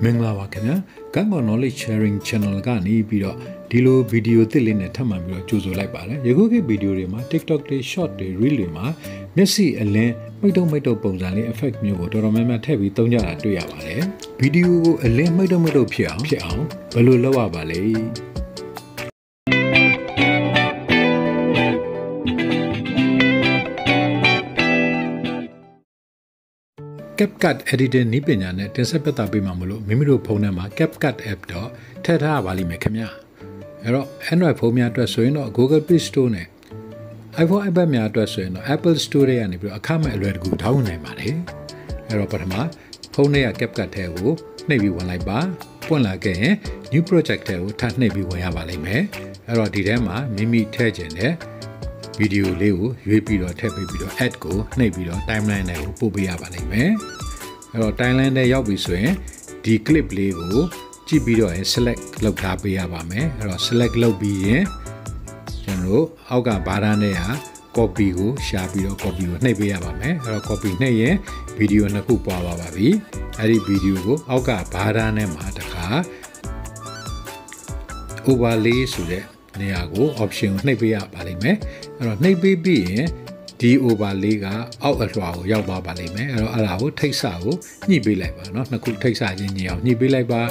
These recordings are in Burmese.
Menglawa kena, Kantkaw knowledge sharing channel ka ni biro dilo video tili ne thamma biro chozo lai pare. Yago ke video re ma TikTok de short de reel de ma Messi alen maito pongsan le effect မျိုးကိုတော်တော်များများထည့်ပြီးသုံးကြတာတွေ့ရပါတယ်။ဗီဒီယိုကိုအလင်းမိတ်ဖြစ်အောင်ဘယ်လိုလုပ်ရပါလဲ။ CapCut Editting နည်းပညာနဲ့တင်ဆက်ပြသပေးမှာမလို့မိမိတို့ဖုန်းထဲမှာ CapCut app တော့ထည့်ထားရပါလိမ့်မယ်ခင်ဗျာ။အဲ့တော့ Android ဖုန်းများအတွက်ဆိုရင်တော့ Google Play Store နဲ့ iPhone iPad များအတွက်ဆိုရင်တော့ Apple Store တွေကနေပြီးတော့အခမဲ့အလွယ်တကူဒေါင်းနိုင်ပါတယ်။အဲ့တော့ပထမဖုန်းထဲက CapCut ထဲကိုနှိပ်ပြီးဝင်လိုက်ပါ။ပွင့်လာခဲ့ရင် New Project ထဲကိုထပ်နှိပ်ပြီးဝင်ရပါလိမ့်မယ်။အဲ့တော့ဒီထဲမှာမိမိထည့်ခြင်းနဲ့ဗီဒီယိုလေးကိုရွေးပြီးတော့ထည့်ပေးပြီးတော့ add ကိုနှိပ်ပြီးတော့ timeline နဲ့ကိုပို့ပေးရပါလိမ့်မယ်။အဲ့တော့ timeline နဲ့ရောက်ပြီဆိုရင်ဒီ clip လေးကိုကြည့်ပြီးတော့ select လုပ်ထားပေးရပါမယ်။အဲ့တော့ select လုပ်ပြီးရင်ကျွန်တော်တို့အောက်ကဘာသာနဲ့ဟာ copy ကိုရှာပြီးတော့ copy ကိုနှိပ်ပေးရပါမယ်။အဲ့တော့ copy နှိပ်ရင်ဗီဒီယိုနှစ်ခုပွားပါပြီ။အဲ့ဒီဗီဒီယိုကိုအောက်ကဘာသာနဲ့မှာတခါ overlay ဆိုတဲ့နေရာကို option ကိုနှိပ်ပေးရပါလိမ့်မယ်အဲ့တော့နှိပ်ပေးပြီးရင်ဒီ overlay ကအောက်အလွှာကိုရောက်သွားပါလိမ့်မယ်အဲ့တော့အဲ့ဒါကိုထိပ်စာကိုညှိပေးလိုက်ပါเนาะနှစ်ခုထိပ်စာချင်းညှိအောင်ညှိပေးလိုက်ပါ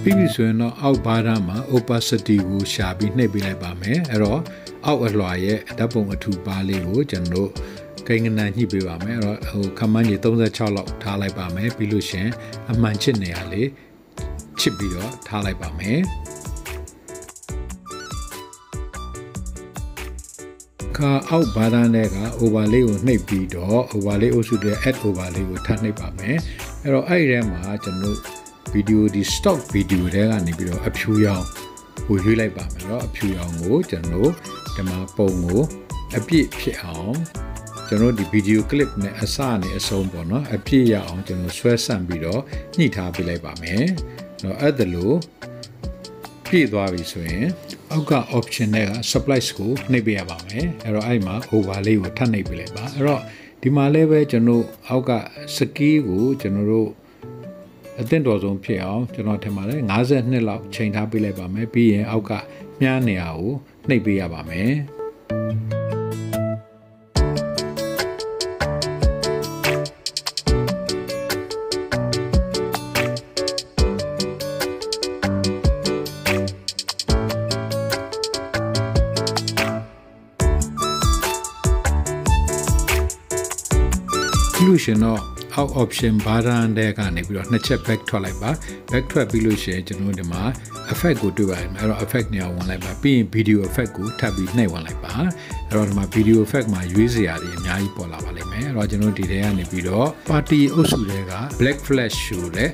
ပြီးပြီဆိုရင်တော့အောက်ဘားသားမှာ opacity ကိုရှာပြီးနှိပ်ပေးလိုက်ပါမယ်အဲ့တော့အောက်အလွှာရဲ့ဓာတ်ပုံအထူပါလေးကိုကျွန်တော်တို့ကိန်းကနန်ညှိပေးပါမယ်အဲ့တော့ဟိုခမန်းကြီး36လောက်ထားလိုက်ပါမယ်ပြီးလို့ရှင်အမှန်ချစ်နေရလေးချစ်ပြီးတော့ထားလိုက်ပါမယ်ခါအောက်ဘားသားနဲ့က overlay ကိုနှိပ်ပြီးတော့ overlay အုပ်စုတဲ့ add overlay ကိုထပ်နှိပ်ပါမယ်အဲ့တော့အဲ့ဒီထဲမှာကျွန်တော်ဗီဒီယိုဒီ stock ဗီဒီယိုတွေကနေပြီးတော့အဖြူရောင်ကိုရွေးလိုက်ပါမယ်เนาะအဖြူရောင်ကိုကျွန်တော်ဒီမှာပုံကိုအပြည့်ဖြစ်အောင်ကျွန်တော်ဒီဗီဒီယို clip နဲ့အစနဲ့အဆုံးပေါ့เนาะအပြည့်ရအောင်ကျွန်တော်ဆွဲဆန့်ပြီးတော့ညှိထားပေးလိုက်ပါမယ်เนาะအဲ့ဒါလို့ပြည့်သွားပြီဆိုရင်အောက်က option တွေက splice ကိုနှိပ်ပေးရပါမယ်အဲ့တော့အဲ့မှာ overlay ကိုထပ်နှိပ်ပေးလိုက်ပါအဲ့တော့ဒီမှာလည်းပဲကျွန်တော်အောက်က scale ကိုကျွန်တော်တို့အသင့်တော်ဆုံးဖြစ်အောင်ကျွန်တော်ထင်ပါတယ်52လောက်ချိန်ထားပေးလိုက်ပါမယ်ပြီးရင်အောက်ကမြားနေရာကိုနှိပ်ပေးရပါမယ်လို့ရှင်တော့အောက် option ဘားသားတဲ့ကနေပြီးတော့နှစ်ချက် back ထွက်လိုက်ပါ back ထွက်ပြီးလို့ရှိရင်ကျွန်တော်ဒီမှာ effect ကိုတွေ့ပါမယ်အဲ့တော့ effect နေရာဝင်လိုက်ပါပြီးရင် video effect ကိုထပ်ပြီးနှိပ်ဝင်လိုက်ပါအဲ့တော့ဒီမှာ video effect မှာရွေးစရာတွေအများကြီးပေါ်လာပါလိမ့်မယ်အဲ့တော့ကျွန်တော်ဒီထဲကနေပြီးတော့ party အုပ်စုတွေက black flash ဆိုတဲ့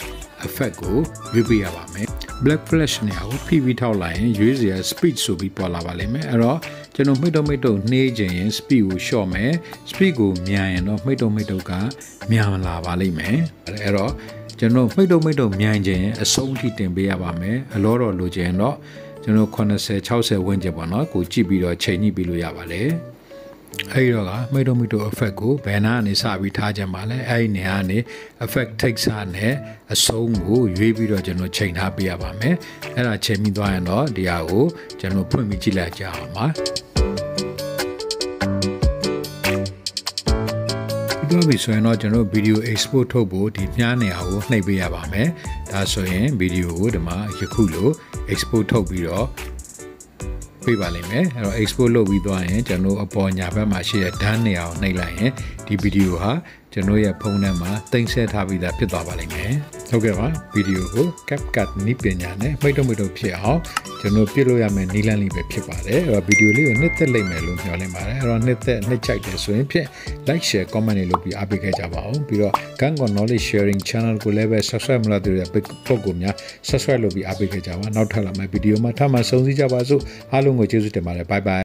effect ကိုရွေးပေးရပါမယ် black flash နေရာကိုဖိပြီးထောက်လိုက်ရင်ရွေးစရာ speed ဆိုပြီးပေါ်လာပါလိမ့်မယ်အဲ့တော့ကျွန်တော်မိတ်တော့နှေးခြင်းရင် speed ကို short မယ် speed ကိုမြန်ရင်တော့မိတ်တော့ကမြန်လာပါလိမ့်မယ်အဲ့တော့ကျွန်တော်မိတ်တော့မြန်ခြင်းရင်အဆုံးထိတင်ပေးရပါမယ်အလောတော်လိုချင်တော့ကျွန်တော်80 60ဝန်းကျင်ပေါ့နော်ကိုကြည့်ပြီးတော့ချိန်ညှိပြီးလို့ရပါတယ်အဲ့တော့ကမိတ်တော့ effect ကိုဘယ်နာကနေစပြီးထားကြမှာလဲအဲ့ဒီနေရာကနေ effect take စာနဲ့အဆုံးကိုရွေးပြီးတော့ကျွန်တော်ချိန်ထားပေးရပါမယ်အဲ့ဒါချိန်ပြီးသွားရင်တော့ဒီဟာကိုကျွန်တော်ဖွင့်ပြီးကြည့်လိုက်ကြအောင်ပါဒီလိုဆိုရင်တော့ကျွန်တော်ဗီဒီယို export ထုတ်ဖို့ဒီမြားနေရာကိုနှိပ်ပေးရပါမယ်ဒါဆိုရင်ဗီဒီယိုကိုဒီမှာယခုလို export ထုတ်ပြီးတော့ပေးပါလိမ့်မယ်အဲ့တော့ export လုပ်ပြီးသွားရင်ကျွန်တော်အပေါ်ညာဘက်မှာရှိတဲ့ done နေရာကိုနှိပ်လိုက်ရင်ဒီဗီဒီယိုဟာကျွန်တော်ရဲ့ဖုန်းထဲမှာတင်ဆက်ထားပြီးသားဖြစ်သွားပါလိမ့်မယ်ဟုတ်ကဲ့ပါဗီဒီယိုကို CapCut နည်းပညာနဲ့မိတ်တော့ဖြစ်အောင်ကျွန်တော်ပြလို့ရမယ့်နည်းလမ်းလေးပဲဖြစ်ပါတယ်အဲ့တော့ဗီဒီယိုလေးကိုနှစ်သက်လိုက်မယ်လို့မျှော်လင့်ပါတယ်အဲ့တော့နှစ်ချိုက်တယ်ဆိုရင်ဖြင့် like share comment တွေလုပ်ပြီးအားပေးခဲ့ကြပါအောင်ပြီးတော့ Kantkaw knowledge sharing channel ကိုလည်းပဲ subscribe မလုပ်သေးတဲ့ပုဂ္ဂိုလ်များ subscribe လုပ်ပြီးအားပေးခဲ့ကြပါနောက်ထပ်လာမယ့်ဗီဒီယိုမှာထပ်မံဆုံစည်းကြပါစို့အားလုံးကိုကျေးဇူးတင်ပါတယ် bye bye